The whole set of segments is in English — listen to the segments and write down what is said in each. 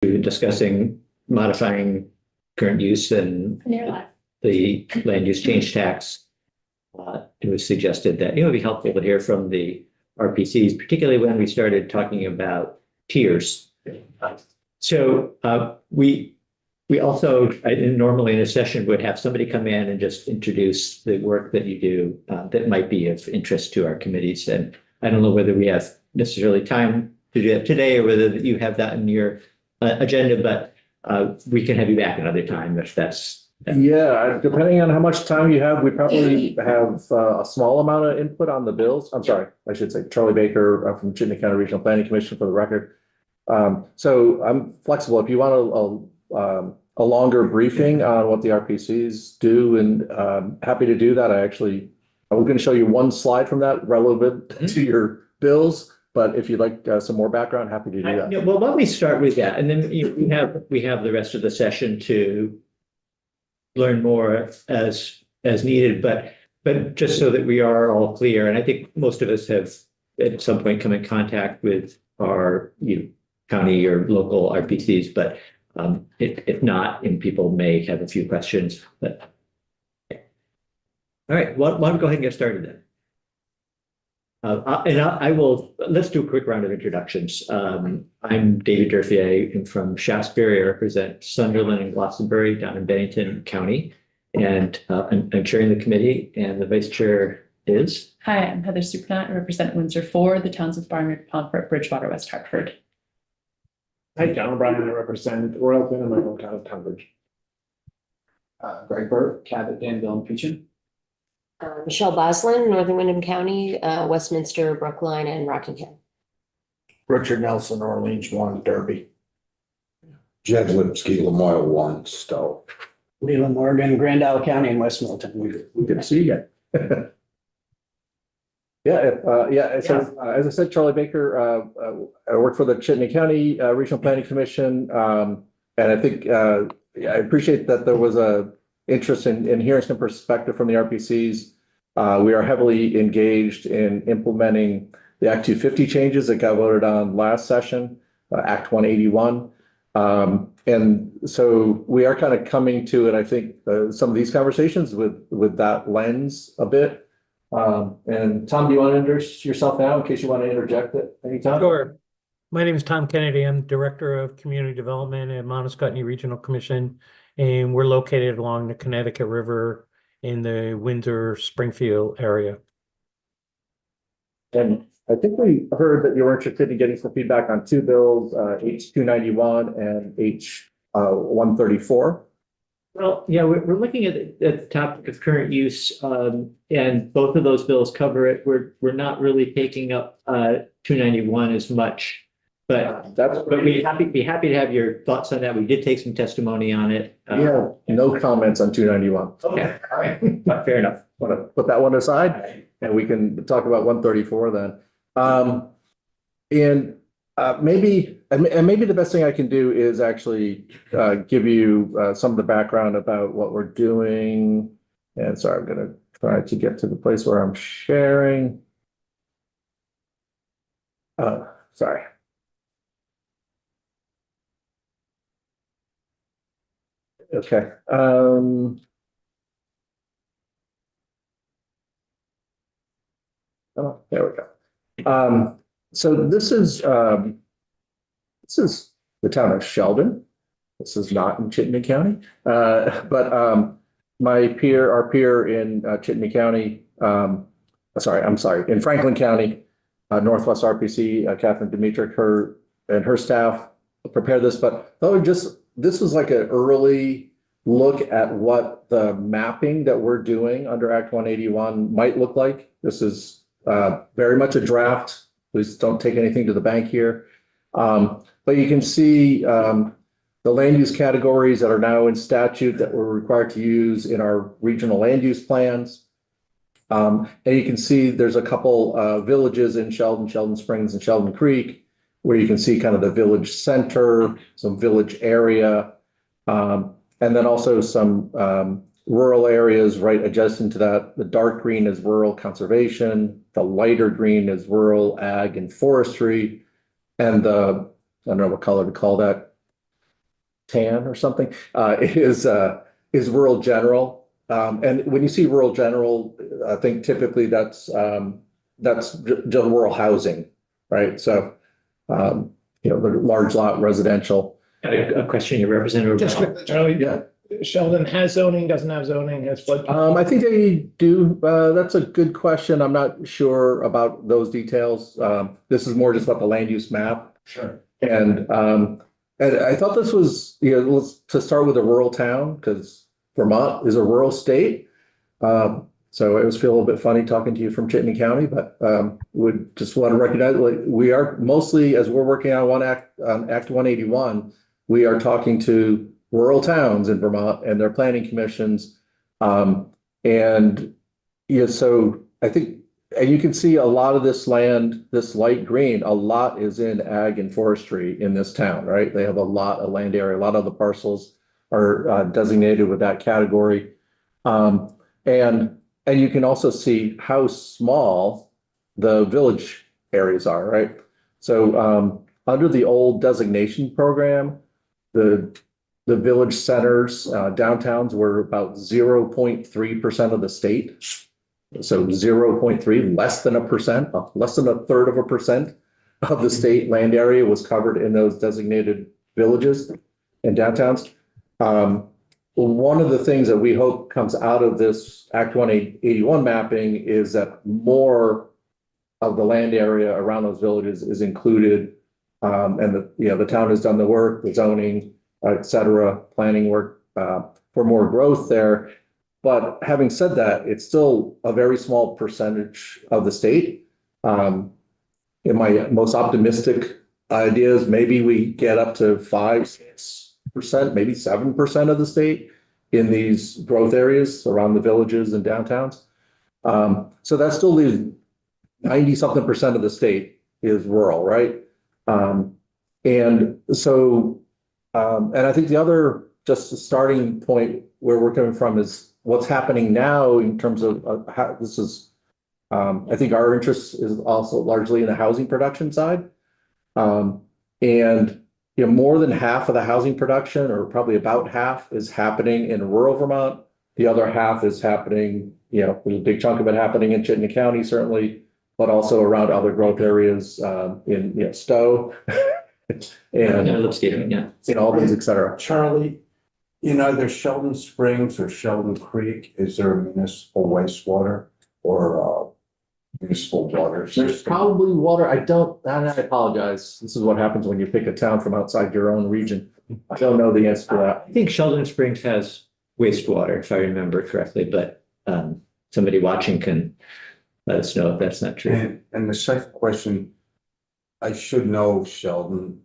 discussing modifying current use and the land use change tax. It was suggested that it would be helpful to hear from the RPCs, particularly when we started talking about tiers. We also normally in a session would have somebody come in and just introduce the work that you do that might be of interest to our committees. And I don't know whether we have necessarily time to do that today or whether you have that in your agenda, but we can have you back another time if that's. Yeah, depending on how much time you have, we probably have a small amount of input on the bills. I'm sorry, I should say Charlie Baker from Chittenden County Regional Planning Commission for the record. So I'm flexible. If you want a longer briefing on what the RPCs do, and happy to do that. I was going to show you one slide from that relevant to your bills. But if you'd like some more background, happy to do that. Well, why don't we start with that, and then we have the rest of the session to learn more as needed. But just so that we are all clear, and I think most of us have at some point come in contact with our county or local RPCs, but if not, and people may have a few questions. But all right, why don't we go ahead and get started then? Let's do a quick round of introductions. I'm David Durfier. I'm from Shaftesbury. I represent Sunderland and Glastonbury down in Bennington County. And I'm chairing the committee, and the vice chair is. Hi, I'm Heather Supernat. I represent Windsor 4, the towns of Barnard, Pomfret, Bridgewater, West Hartford. Hi, John O'Brien. I represent Royalton in my hometown of Tunbridge. Greg Burt, Cabot, Danville, and Peacham. Michelle Boslin, Northern Windham County, Westminster, Brookline, and Rockingham. Richard Nelson, Orleans 1, Derby. Jed Lipsky, Lamoille 1, Stowe. Leland Morgan, Grand Isle County, and West Milton. We good to see you again. So as I said, Charlie Baker, I work for the Chittenden County Regional Planning Commission. And I think I appreciate that there was a interest in hearing some perspective from the RPCs. We are heavily engaged in implementing the Act 250 changes that got voted on last session, Act 181. And so we are kind of coming to it, I think, some of these conversations with that lens a bit. And Tom, do you want to introduce yourself now in case you want to interject at any time? Sure. My name is Tom Kennedy. I'm Director of Community Development at Mount Scottney Regional Commission, and we're located along the Connecticut River in the Windsor-Springfield area. And I think we heard that you were interested in getting some feedback on two bills, H291 and H134. Well, yeah, we're looking at the topic of current use, and both of those bills cover it. We're not really taking up 291 as much, but we'd be happy to have your thoughts on that. We did take some testimony on it. No comments on 291. Okay, all right, fair enough. Want to put that one aside, and we can talk about 134 then. Maybe the best thing I can do is actually give you some of the background about what we're doing. And sorry, I'm going to try to get to the place where I'm sharing. Sorry. Okay. Oh, there we go. So this is the town of Sheldon. This is not in Chittenden County, but our peer in Chittenden County, in Franklin County, Northwest RPC, Catherine Dimitrick, her staff prepared this, but this was like an early look at what the mapping that we're doing under Act 181 might look like. This is very much a draft. Please don't take anything to the bank here. But you can see the land use categories that are now in statute that we're required to use in our regional land use plans. And you can see there's a couple villages in Sheldon, Sheldon Springs, and Sheldon Creek, where you can see kind of the village center, some village area, and then also some rural areas right adjacent to that. The dark green is rural conservation. The lighter green is rural ag and forestry. And I don't know what color to call that. tan or something, is rural general. And when you see rural general, I think typically that's rural housing, right? So, the large lot residential. Got a question, your representative. Just quickly, Charlie. Yeah. Sheldon has zoning, doesn't have zoning, has flood. I think they do. That's a good question. I'm not sure about those details. This is more just about the land use map. Sure. And I thought this was, to start with a rural town, because Vermont is a rural state. So I always feel a little bit funny talking to you from Chittenden County, but would just want to recognize, like, we are mostly, as we're working on Act 181, we are talking to rural towns in Vermont and their planning commissions. So I think, and you can see a lot of this land, this light green, a lot is in ag and forestry in this town, right? They have a lot of land area, a lot of the parcels are designated with that category. And you can also see how small the village areas are, right? So under the old designation program, the village centers, downtowns were about 0.3% of the state. So 0.3, less than 1%, less than 1/3 of a percent of the state land area was covered in those designated villages and downtowns. One of the things that we hope comes out of this Act 181 mapping is that more of the land area around those villages is included. And the town has done the work, the zoning, et cetera, planning work for more growth there. But having said that, it's still a very small percentage of the state. In my most optimistic ideas, maybe we get up to 5-6%, maybe 7% of the state in these growth areas around the villages and downtowns. So that still leaves 90-something% of the state is rural, right? And I think the other, just the starting point where we're coming from is what's happening now in terms of how this is. I think our interest is also largely in the housing production side. And more than half of the housing production, or probably about half, is happening in rural Vermont. The other half is happening, there's a big chunk of it happening in Chittenden County, certainly, but also around other growth areas in Stowe and in Albans, et cetera. Charlie, in either Sheldon Springs or Sheldon Creek, is there a municipal wastewater or municipal water There's system? probably water. I apologize. This is what happens when you pick a town from outside your own region. I don't know the answer to that. I think Sheldon Springs has wastewater, if I remember correctly, but somebody watching can let us know if that's not true. And the second question, I should know Sheldon,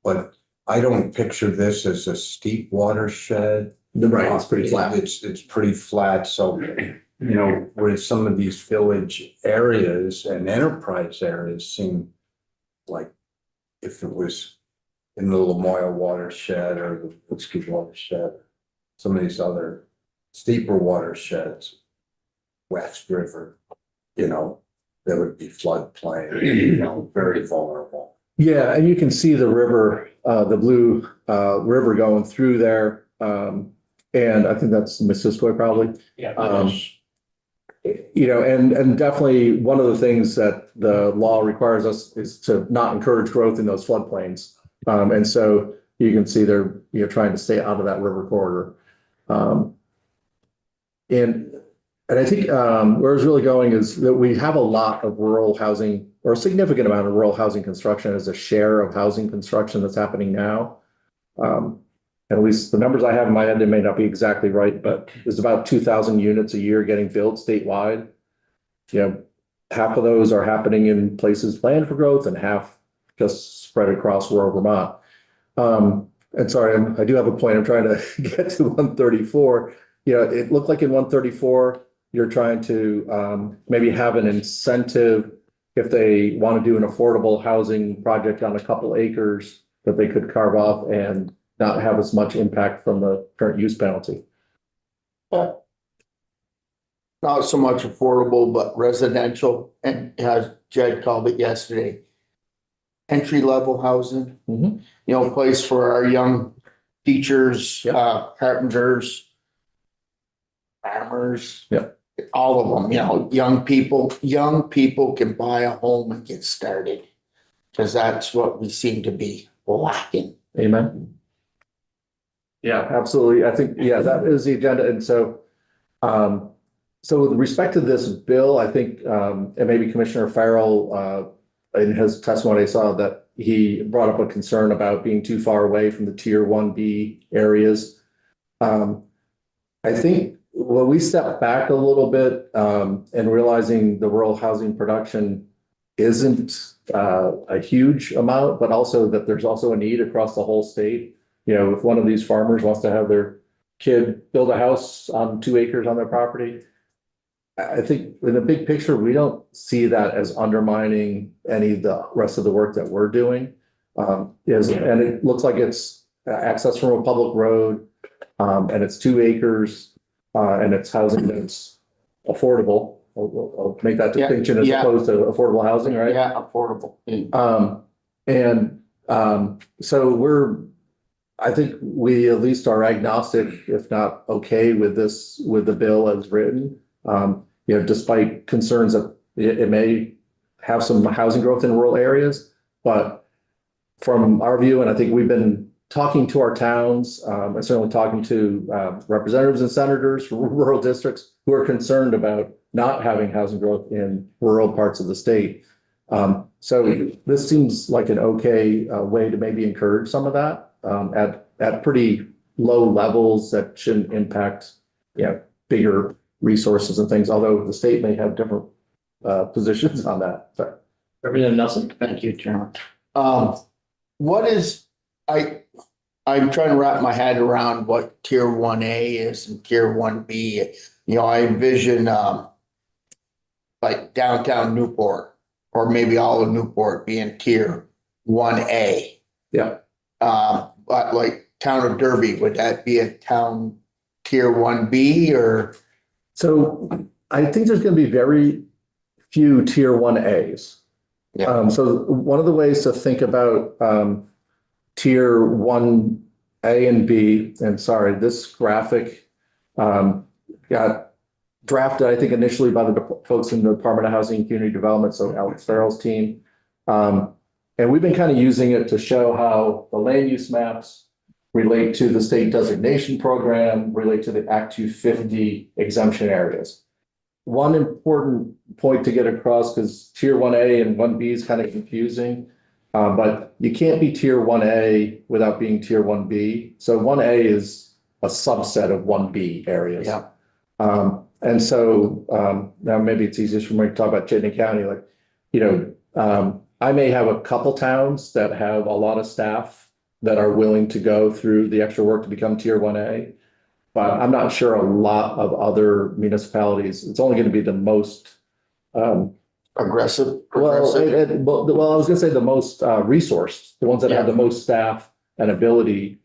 but I don't picture this as a steep watershed. Right, it's pretty flat. It's pretty flat, so where some of these village areas and enterprise areas seem like if it was in the Lamoille watershed or the Woodsky watershed, some of these other steeper watersheds, West River, there would be floodplain, very vulnerable. Yeah, and you can see the river, the blue river going through there. And I think that's Missisquoi probably. Yeah. And definitely one of the things that the law requires us is to not encourage growth in those floodplains. And so you can see they're trying to stay out of that river corridor. And I think where it's really going is that we have a lot of rural housing, or a significant amount of rural housing construction as a share of housing construction that's happening now. At least the numbers I have in my head, they may not be exactly right, but there's about 2,000 units a year getting built statewide. Half of those are happening in places planned for growth and half just spread across rural Vermont. And sorry, I do have a point. I'm trying to get to 134. It looked like in 134, you're trying to maybe have an incentive if they want to do an affordable housing project on a couple acres that they could carve off and not have as much impact from the current use penalty. Not so much affordable, but residential, and as Jed called it yesterday, entry-level housing. Mhm. Place for our young teachers, Yep. carpenters, farmers. Yep. All of them, you know, young people can buy a home and get started. Cause that's what we seem to be lacking. Amen. Yeah, absolutely. I think, yeah, that is the agenda. And so, so with respect to this bill, I think, and maybe Commissioner Farrell, in his testimony, I saw that he brought up a concern about being too far away from the tier 1B areas. I think when we step back a little bit, and realizing the rural housing production isn't a huge amount, but also that there's also a need across the whole state. You know, if one of these farmers wants to have their kid build a house on 2 acres on their property, I think in the big picture, we don't see that as undermining any of the rest of the work that we're doing. And it looks like it's access from a public road, and it's 2 acres, and it's housing that's affordable. I'll make that Yeah, distinction as yeah. opposed to affordable housing, right? Yeah, affordable. So I think we at least are agnostic, if not okay with this, with the bill as written. You know, despite concerns that it may have some housing growth in rural areas, but from our view, and I think we've been talking to our towns, and certainly talking to representatives and senators from rural districts who are concerned about not having housing growth in rural parts of the state. So this seems like an okay way to maybe encourage some of that at pretty low levels that shouldn't impact, you know, bigger resources and things, although the state may have different positions on that. So, Representative Nelson? Thank you, Chairman. What is, I'm trying to wrap my head around what tier 1A is and tier 1B. You know, I envision, like downtown Newport, or maybe all of Newport being tier 1A. yeah. But like town of Derby, would that be a town tier 1B or? So I think there's going to be very few tier 1As. Yeah. So one of the ways to think about tier 1A and B, and sorry, this graphic got drafted, I think, initially by the folks in the Department of Housing and Community Development, so Alex Farrell's team. And we've been kind of using it to show how the land use maps relate to the state designation program, relate to the Act 250 exemption areas. One important point to get across, because tier 1A and 1B is kind of confusing, but you can't be tier 1A without being tier 1B. So 1A is a subset of 1B areas. Yeah. And so now maybe it's easiest for me to talk about Chittenden County. Like, you know, I may have a couple towns that have a lot of staff that are willing to go through the extra work to become tier 1A. But I'm not sure a lot of other municipalities, it's only going to be the most Aggressive. well, progressive? I was gonna say the most resourced, the ones that have the most staff and ability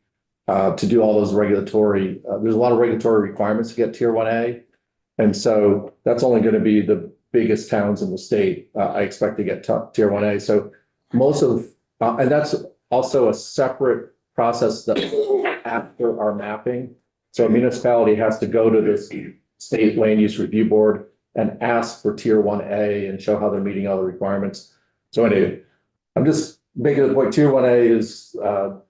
to do all those regulatory, there's a lot of regulatory requirements to get tier 1A. And so that's only gonna be the biggest towns in the state, I expect to get tier 1A. So most of, and that's also a separate process that after our mapping. So a municipality has to go to this state land use review board and ask for tier 1A and show how they're meeting all the requirements. So anyway, I'm just making the point, tier 1A is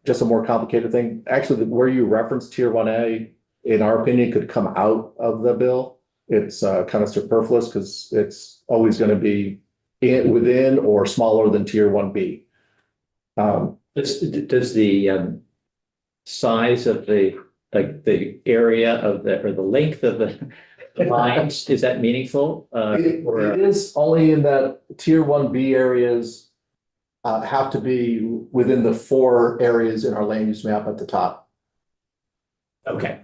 just a more complicated thing. Actually, where you reference tier 1A, in our opinion, could come out of the bill. It's kind of superfluous because it's always going to be within or smaller than tier 1B. Does the size of the, like the area of the, or the length of the lines, is that meaningful? It is only in that tier 1B areas have to be within the 4 areas in our land use map at the top. Okay,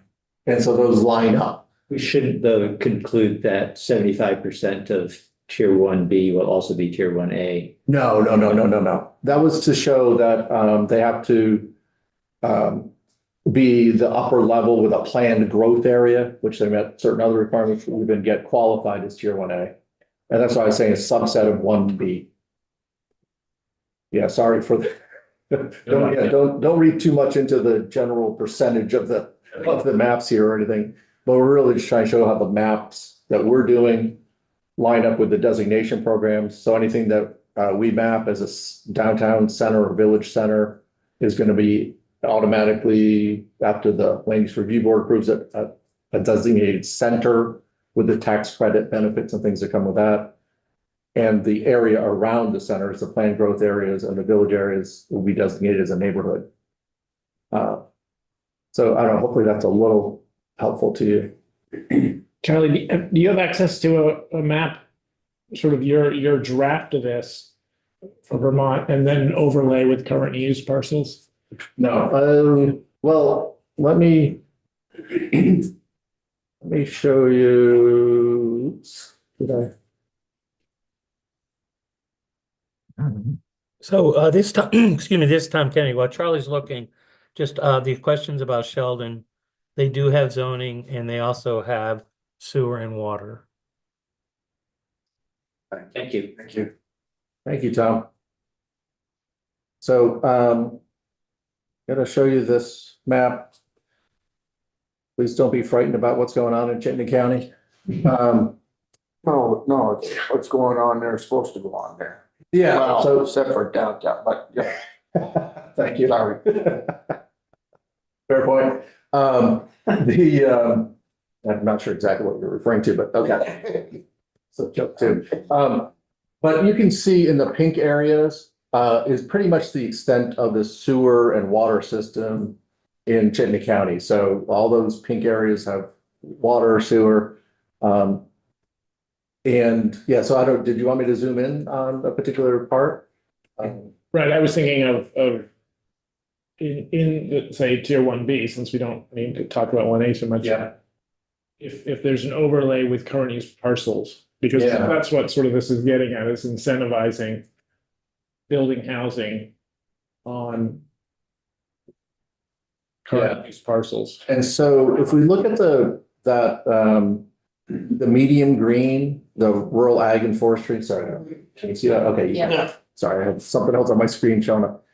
And so those line up. we shouldn't though conclude that 75% of tier 1B will also be tier 1A. No. That was to show that they have to be the upper level with a planned growth area, which they met certain other requirements to even get qualified as tier 1A. And that's why I was saying a subset of 1B. Yeah, sorry for the Don't read too much into the general percentage of the maps here or anything. But we're really just trying to show how the maps that we're doing line up with the designation programs. So anything that we map as a downtown center or village center is going to be automatically, after the land use review board approves it, a designated center with the tax credit benefits and things that come with that. And the area around the centers, the planned growth areas and the village areas will be designated as a neighborhood. So I don't know, hopefully that's a little helpful to you. Charlie, do you have access to a map, sort of your draft of this for Vermont and then overlay with current use parcels? No, well, let me show you. Did I? So this time, excuse me, this time, Kenny, while Charlie's looking, just the questions about Sheldon, they do have zoning and they also have sewer and water. Thank you. Thank you. Thank you, Tom. So, gonna show you this map. Please don't be frightened about what's going on in Chittenden County. No, it's what's going on there is supposed to go on there. Yeah, Well, so, except for downtown, but yeah, thank you. sorry. Fair point. I'm not sure exactly what you're referring to, but okay. So joke too. But you can see in the pink areas, is pretty much the extent of the sewer and water system in Chittenden County. So all those pink areas have water, sewer. And yeah, so did you want me to zoom in on a particular part? Right, I was thinking of in say tier 1B, since we don't need to talk about 1A so much. Yeah. If there's an overlay with current use parcels, because Yeah. that's what sort of this is getting at, is incentivizing building housing on current use parcels. And so if we look at the medium green, the rural ag and forestry, sorry, can you see that? Okay. you can. Yeah. Sorry, I have something else on my screen showing up.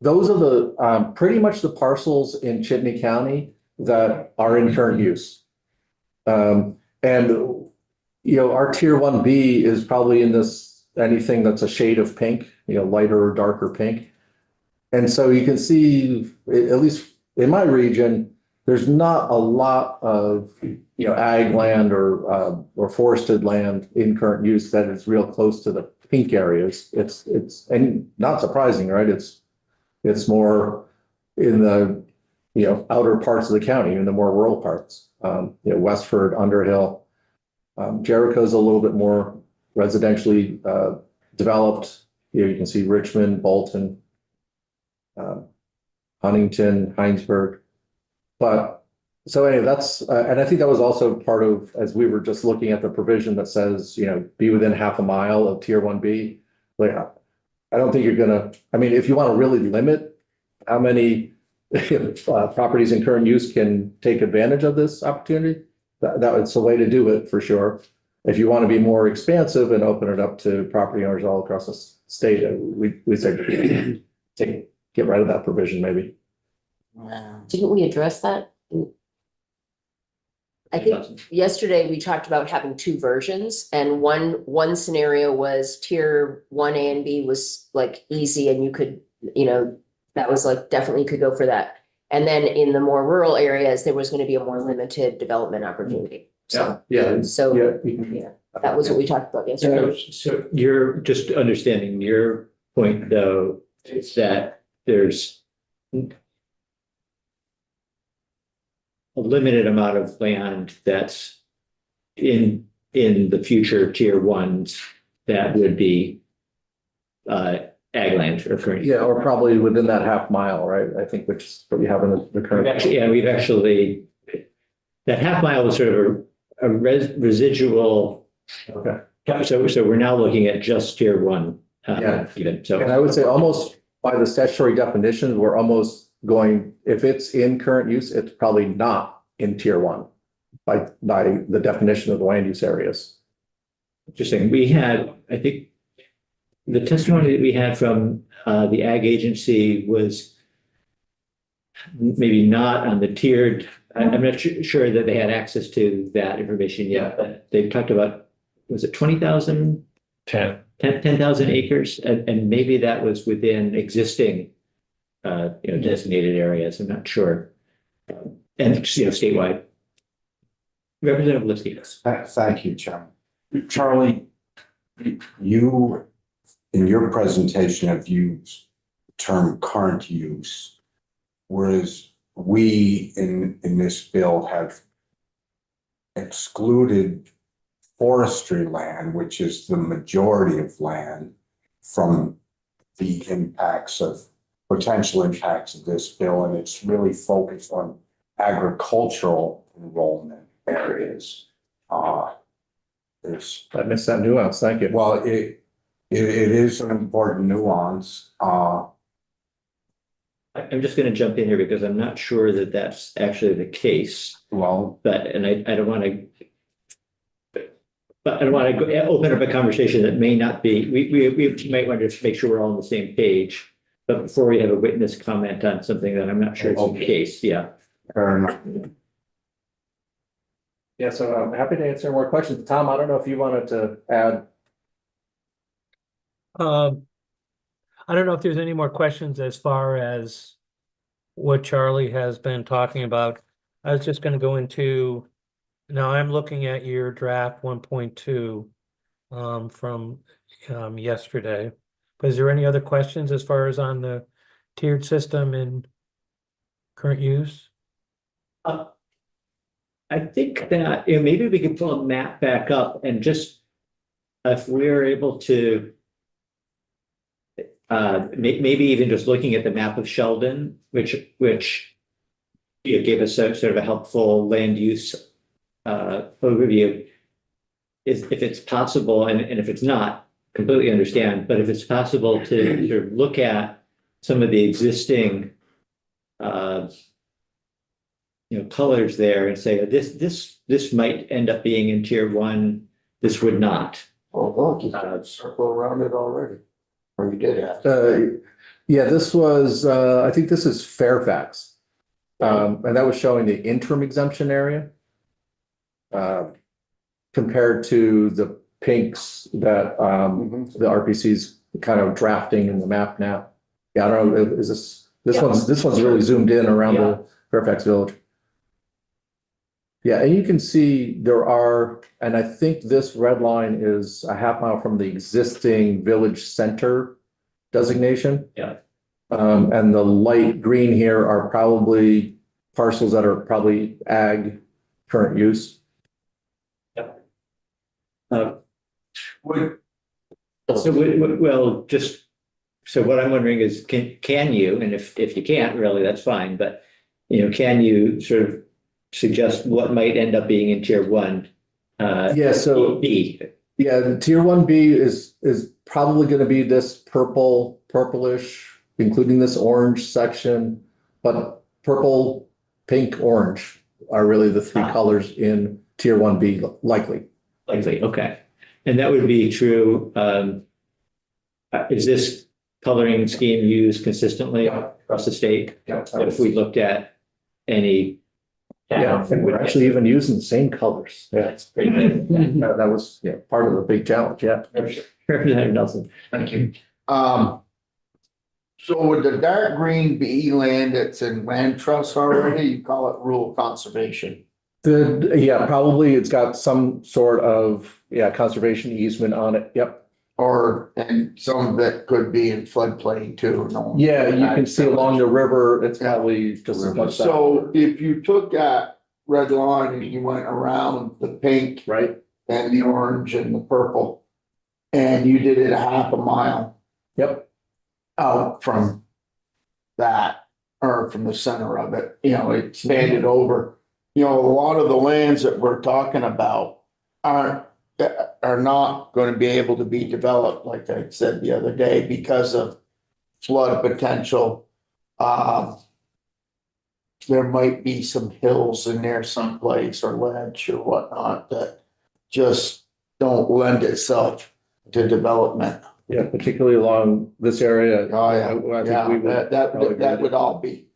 Those are the, pretty much the parcels in Chittenden County that are in current use. And, our tier 1B is probably in this, anything that's a shade of pink, lighter or darker pink. And so you can see, at least in my region, there's not a lot of, ag land or forested land in current use that is real close to the pink areas. It's, and not surprising, right? It's more in the, outer parts of the county, in the more rural parts, Westford, Underhill. Jericho's a little bit more residentially developed. Here you can see Richmond, Bolton, Huntington, Heinsberg. But so anyway, that's, and I think that was also part of, as we were just looking at the provision that says, be within half a mile of tier 1B. Like, I don't think you're gonna, if you want to really limit how many properties in current use can take advantage of this opportunity, that's the way to do it for sure. If you want to be more expansive and open it up to property owners all across the state, we say get rid of that provision maybe. Didn't we address that? I think yesterday we talked about having two versions, and one scenario was tier 1A and B was like easy and you could, that was like definitely could go for that. And then in the more rural areas, there was going to be a more limited development opportunity. So, Yeah. so Yeah. that was what we talked about yesterday. So you're just understanding your point, though, is that there's a limited amount of land that's in the future tier 1s that would be ag land or current. Yeah, or probably within that half mile, right? I think, which is what we have in the current. We've actually, that half mile was sort of a residual. Okay. So we're now looking at just tier 1. Yeah. Even so. And I would say almost by the statutory definition, we're almost going, if it's in current use, it's probably not in tier 1 by the definition of the land use areas. Interesting. We had, I think, the testimony that we had from the ag agency was maybe not on the tiered, I'm not sure that they had access to that information yet, but they talked about, was it 20,000? 10,000 acres, and maybe that was within existing, designated areas, I'm not sure. And, statewide. Representative Lipsky. Thank you, Chairman. Charlie, you, in your presentation, have used the term current use, whereas we in this bill have excluded forestry land, which is the majority of land, from the potential impacts of this bill, and it's really focused on agricultural enrollment areas. I missed that nuance. Thank you. Well, it is an important nuance. I'm just going to jump in here because I'm not sure that that's actually the case, Well, but I don't want to. But I don't want to open up a conversation that may not be. We might want to make sure we're all on the same page. But before we have a witness comment on something that I'm not sure is the case, yeah. fair enough. Yeah, so I'm happy to answer more questions. Tom, I don't know if you wanted to add. I don't know if there's any more questions as far as what Charlie has been talking about. I was just going to go into, now I'm looking at your draft 1.2 from yesterday. But is there any other questions as far as on the tiered system and current use? I think that maybe we can pull a map back up and just if we're able to maybe even just looking at the map of Sheldon, which gave us sort of a helpful land use overview, is if it's possible, and if it's not, completely understand, but if it's possible to sort of look at some of the existing colors there and say this might end up being in tier 1, this would not. Oh, look, you got circle around it already. Or you did have. Yeah, this was, I think this is Fairfax. And that was showing the interim exemption area. Compared to the pinks that the RPC's kind of drafting in the map now. Yeah, I don't know, is this one's really zoomed in around the Fairfax Village. Yeah, and you can see there are, and I think this red line is a half mile from the existing village center designation. Yeah. And the light green here are probably parcels that are probably ag current use. So what I'm wondering is, can you, and if you can't really, that's fine, but can you sort of suggest what might end up being in tier 1? Yeah, so B. Yeah, the tier 1B is probably going to be this purplish, including this orange section, but purple, pink, orange are really the three colors in tier 1B likely. Likely, okay. And that would be true. Is this coloring scheme used consistently across the state? Yeah. If we looked at any. Yeah, and we're actually even using the same colors. Yeah, That's pretty good. that was part of the big challenge. Yeah. Representative Nelson. Thank you. So would the dark green be land that's in land trust already? You call it rural conservation? Probably it's got some sort of conservation easement on it. Yep. And some of it could be in floodplain too. No? Yeah, you can see along the river, it's probably just as much. So if you took that red line and you went around the pink right and the orange and the purple, and you did it a half a mile. Yep. Out from that, or from the center of it, it expanded over. A lot of the lands that we're talking about are not going to be able to be developed, like I said the other day, because of flood potential. There might be some hills in there someplace or ledge or whatnot that just don't lend itself to development. Yeah, particularly along this area. Oh, I yeah, think yeah, we would probably agree that with would all be,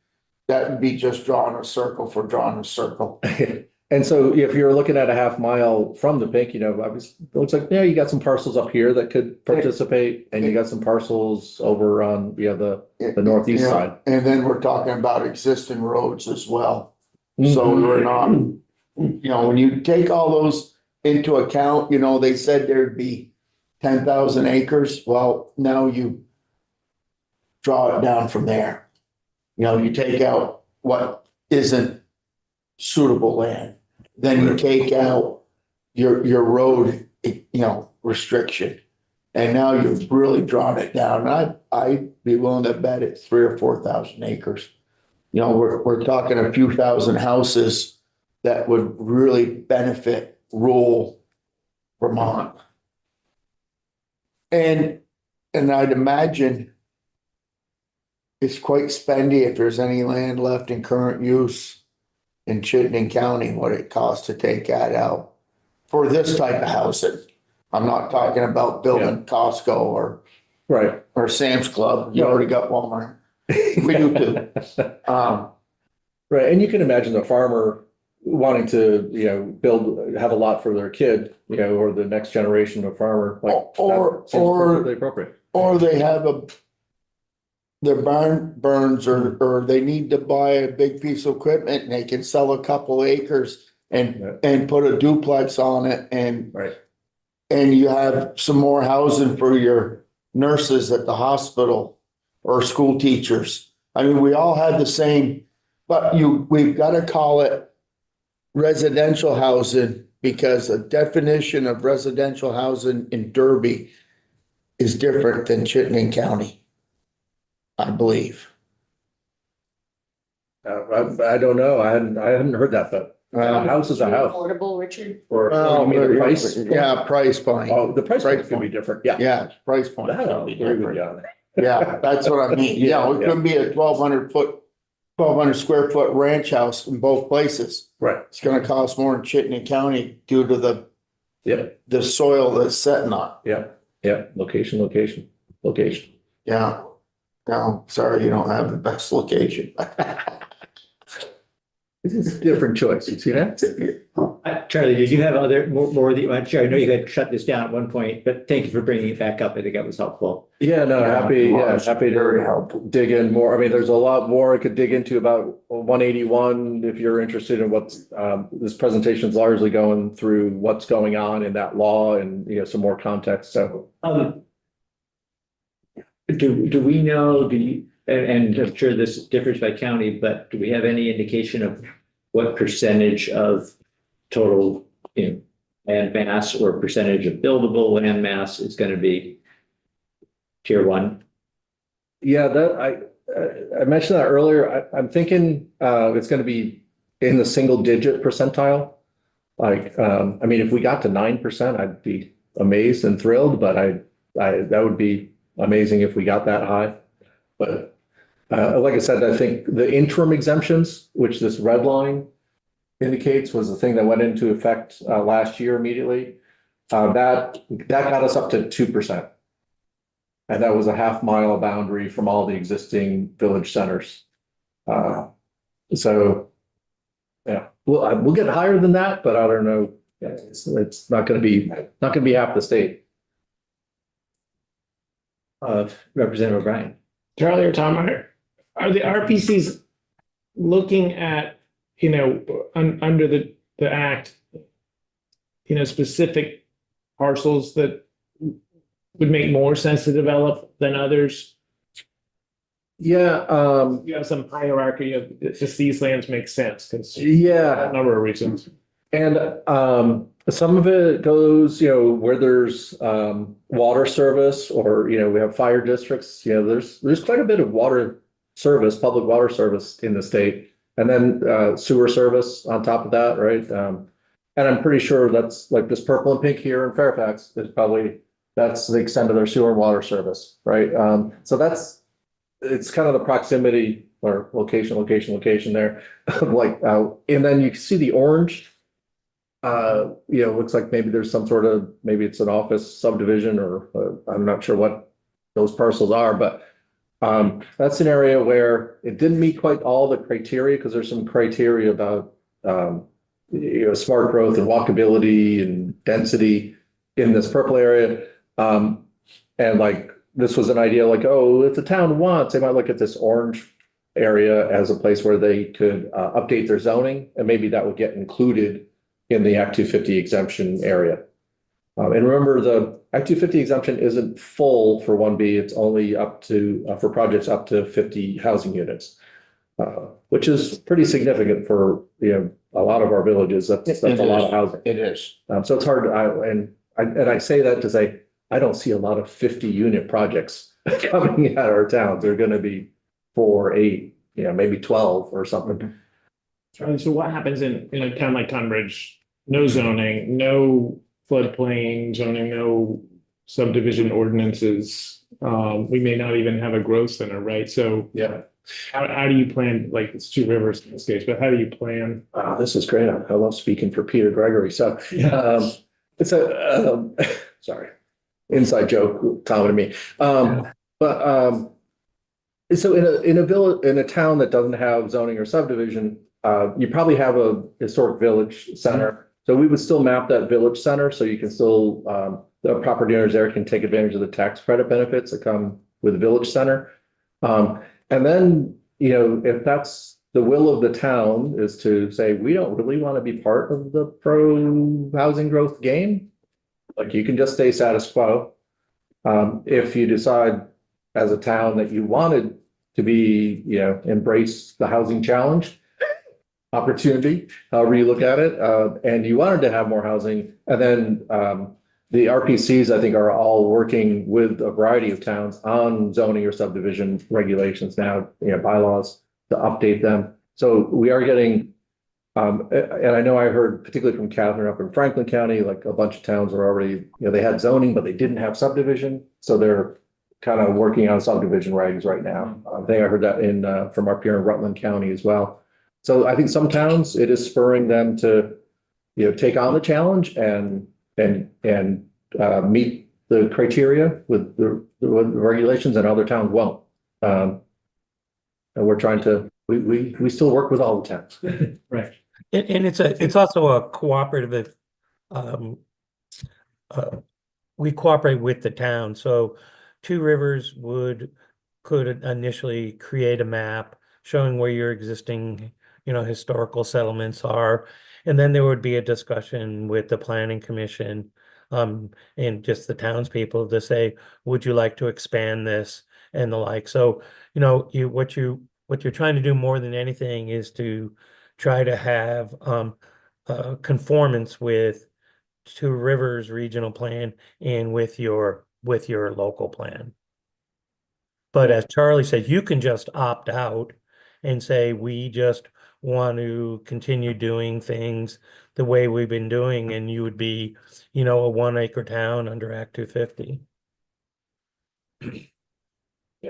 that would be just drawing a circle for drawing a circle. And so if you're looking at a half mile from the pink, obviously, it looks like, yeah, you got some parcels up here that could participate, and you got some parcels over on, the northeast Yeah, side. and then we're talking about existing roads as well. So we're not, when you take all those into account, they said there'd be 10,000 acres. Well, now you draw it down from there. You take out what isn't suitable land, then you take out your road, restriction. And now you've really drawn it down. I'd be willing to bet it's 3,000 or 4,000 acres. We're talking a few thousand houses that would really benefit rural Vermont. And I'd imagine it's quite spendy if there's any land left in current use in Chittenden County, what it costs to take that out for this type of housing. I'm not talking about building Costco Right. or Sam's Club. You already got Walmart. We do too. Right, and you can imagine the farmer wanting to, have a lot for their kid, or the next generation of farmer, like. Or- that seems or- perfectly appropriate. Or they have their barn burns or they need to buy a big piece of equipment and they can sell a couple acres and put a duplex on it Right. and you have some more housing for your nurses at the hospital or school teachers. I mean, we all have the same, but we've got to call it residential housing because the definition of residential housing in Derby is different than Chittenden County, I believe. I don't know, I hadn't heard that, but a house is a house. Affordable, Richard? Or, you mean the price? Yeah, price point. Oh, the price Price point could be point. different, yeah. Yeah, price point. That I'll agree with you on. Yeah, that's what I mean. Yeah, it could be a 1,200 square foot ranch house in both places. Right, It's gonna cost more in Chittenden County due to the soil that's setting on. yeah, location. Yeah. No, sorry, you don't have the best location. This is a different choice, you see that? Charlie, did you have more that you want to share? I know you had shut this down at one point, but thank you for bringing it back up. I think that was helpful. Yeah, no, happy Very to helpful. dig in more. I mean, there's a lot more I could dig into about 181 if you're interested in what's, this presentation's largely going through what's going on in that law and, some more context, so. Do we know, and I'm sure this differs by county, but do we have any indication of what percentage of total, land mass or percentage of buildable land mass is going to be tier one? Yeah, I mentioned that earlier. I'm thinking it's going to be in the single digit percentile. Like, I mean, if we got to 9%, I'd be amazed and thrilled, but that would be amazing if we got that high. But like I said, I think the interim exemptions, which this red line indicates, was the thing that went into effect last year immediately. That got us up to 2%. And that was a half mile boundary from all the existing village centers. So, yeah, we'll get higher than that, but I don't know. It's not going to be half the state. Representative O'Brien. Charlie or Tom, are the RPCs looking at, under the act, specific parcels that would make more sense to develop than others? Yeah, You have some hierarchy of just these lands make sense because yeah. a number of reasons. And some of it goes, where there's water service or, we have fire districts, there's quite a bit of water service, public water service in the state. And then sewer service on top of that, right? And I'm pretty sure that's like this purple and pink here in Fairfax is that's the extent of their sewer and water service, right? So it's kind of the proximity or location there. And then you see the orange looks like maybe there's some sort of, maybe it's an office subdivision or I'm not sure what those parcels are, but that's an area where it didn't meet quite all the criteria because there's some criteria about smart growth and walkability and density in this purple area. And like this was an idea like, oh, if the town wants, they might look at this orange area as a place where they could update their zoning, and maybe that would get included in the Act 250 exemption area. And remember, the Act 250 exemption isn't full for 1B. It's only up to, for projects up to 50 housing units, which is pretty significant for, a lot of our villages. That's a lot of housing. It is. So it's hard, I say that to say, I don't see a lot of 50-unit projects coming out of our towns. They're gonna be 4, 8, maybe 12 or something. Charlie, so what happens in a town like Tunbridge? No zoning, no floodplain zoning, no subdivision ordinances. We may not even have a growth center, right? So Yeah. how do you plan, like it's Two Rivers in this case, but how do you plan? This is great. I love speaking for Peter Gregory. So, it's a, sorry, inside joke, Tom and me. So in a town that doesn't have zoning or subdivision, you probably have a historic village center. So we would still map that village center, so you can still, the property owners there can take advantage of the tax credit benefits that come with the village center. And then, if that's the will of the town is to say, we don't really want to be part of the pro housing growth game, like you can just stay status quo. If you decide as a town that you wanted to be, embrace the housing challenge, opportunity, however you look at it, and you wanted to have more housing, and then the RPCs, I think, are all working with a variety of towns on zoning or subdivision regulations now, bylaws to update them. So we are getting, and I know I heard particularly from Catherine up in Franklin County, like a bunch of towns are already, they had zoning, but they didn't have subdivision. So they're kind of working on subdivision regs right now. I think I heard that from up here in Rutland County as well. So I think some towns, it is spurring them to, take on the challenge and meet the criteria with the regulations, and other towns won't. And we're trying to, we still work with all the towns. Right. And it's also a cooperative, we cooperate with the town. So Two Rivers could initially create a map showing where your existing, historical settlements are. And then there would be a discussion with the planning commission, and just the townspeople to say, would you like to expand this and the like? So, what you're trying to do more than anything is to try to have conformance with Two Rivers regional plan and with your local plan. But as Charlie said, you can just opt out and say, we just want to continue doing things the way we've been doing, and you would be, a 1 acre town under Act 250.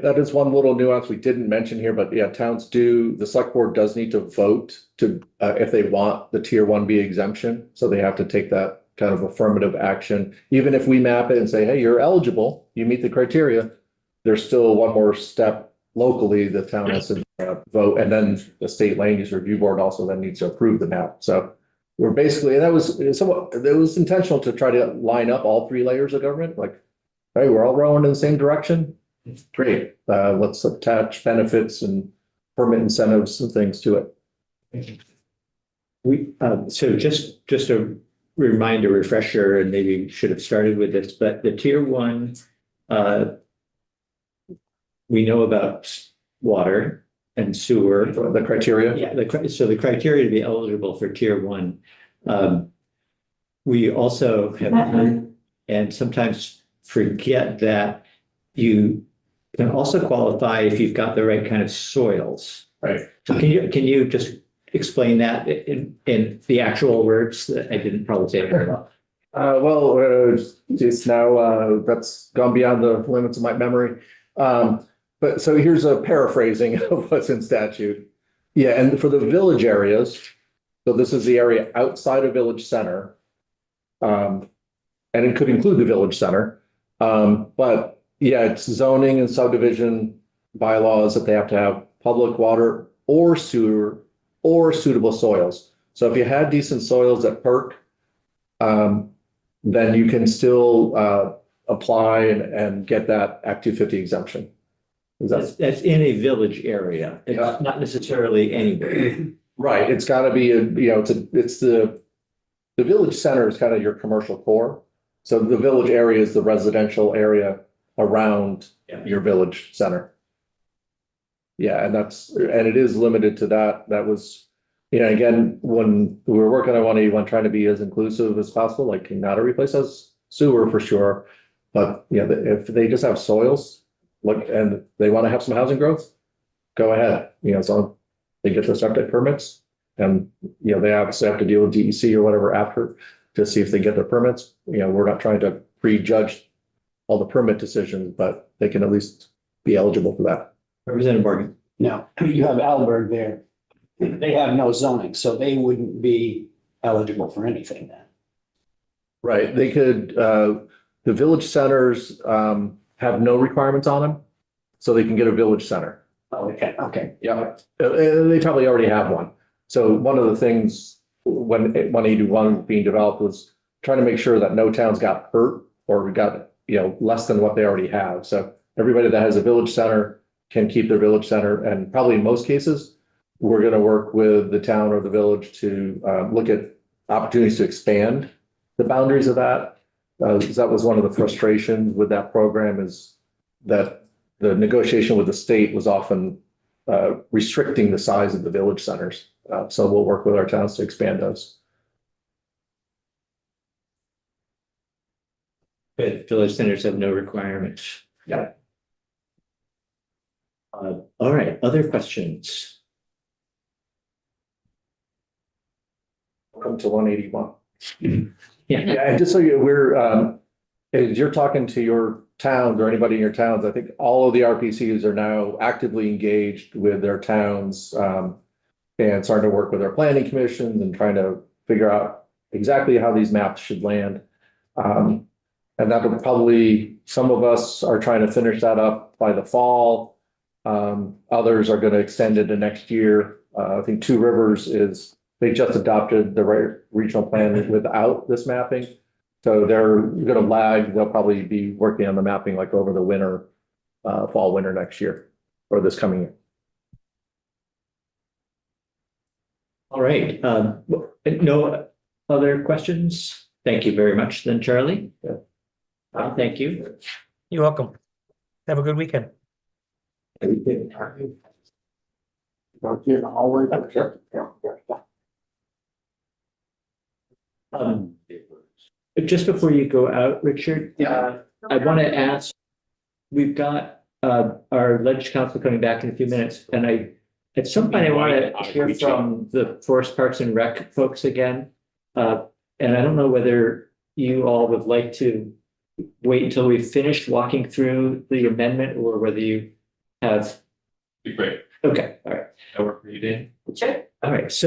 That is one little nuance we didn't mention here, but yeah, towns the select board does need to vote to, if they want the tier 1B exemption. So they have to take that kind of affirmative action. Even if we map it and say, hey, you're eligible, you meet the criteria, there's still one more step locally. The town has to vote, and then the state land use review board also then needs to approve the map. So we're basically, and it was intentional to try to line up all 3 layers of government. Like, hey, we're all rowing in the same direction. Great. Let's attach benefits and permit incentives and things to it. So just a reminder, refresher, and maybe we should have started with this, but the tier 1, we know about water and sewer. The criteria. Yeah, so the criteria to be eligible for tier 1. We also have heard and sometimes forget that you can also qualify if you've got the right kind of soils. Right. So can you just explain that in the actual words that I didn't probably say very well? It's now that's gone beyond the limits of my memory. But so here's a paraphrasing of what's in statute. Yeah, and for the village areas, So this is the area outside of village center. And it could include the village center. But yeah, it's zoning and subdivision bylaws that they have to have public water or sewer or suitable soils. So if you had decent soils at Perk, then you can still apply and get that Act 250 exemption. Is that That's in a village area. Yeah. It's not necessarily anywhere. right? It's got to be it's the village center is kind of your commercial core. So the village area is the residential area around Yeah. your village center. Yeah, and it is limited to that. That was, again, when we were working on 181, trying to be as inclusive as possible, like not to replace us sewer for sure. But if they just have soils, and they want to have some housing growth, go ahead. So they get their septic permits, and they obviously have to deal with DEC or whatever after to see if they get their permits. We're not trying to prejudge all the permit decisions, but they can at least be eligible for that. Representative Morgan. Now, you have Alberg there. They have no zoning, so they wouldn't be eligible for anything then. Right, they could, the village centers have no requirements on them, so they can get a village center. Oh, okay. Yeah, they probably already have one. So one of the things when 181 was being developed was trying to make sure that no towns got hurt or got, less than what they already have. So everybody that has a village center can keep their village center, and probably in most cases, we're going to work with the town or the village to look at opportunities to expand the boundaries of that. That was one of the frustrations with that program, is that the negotiation with the state was often restricting the size of the village centers. So we'll work with our towns to expand those. But village centers have no requirements. Yeah. All right, other questions? Welcome to 181. Yeah. Yeah, and just so as you're talking to your towns or anybody in your towns, I think all of the RPCs are now actively engaged with their towns, and starting to work with our planning commissions and trying to figure out exactly how these maps should land. And that will probably, some of us are trying to finish that up by the fall. Others are going to extend it to next year. I think Two Rivers they just adopted the regional plan without this mapping. So they're going to lag. They'll probably be working on the mapping like over the winter, fall, winter next year, or this coming year. All right, no other questions? Thank you very much then, Charlie. Thank you. You're welcome. Have a good weekend. Just before you go out, Richard, I want to ask, we've got our Ledge Council coming back in a few minutes, and at some point I want to hear from the Forest Parks and Rec folks again. And I don't know whether you all would like to wait until we finish walking through the amendment, or whether you have. Be great. Okay, all right. That work for you, Dan? Sure. All right, so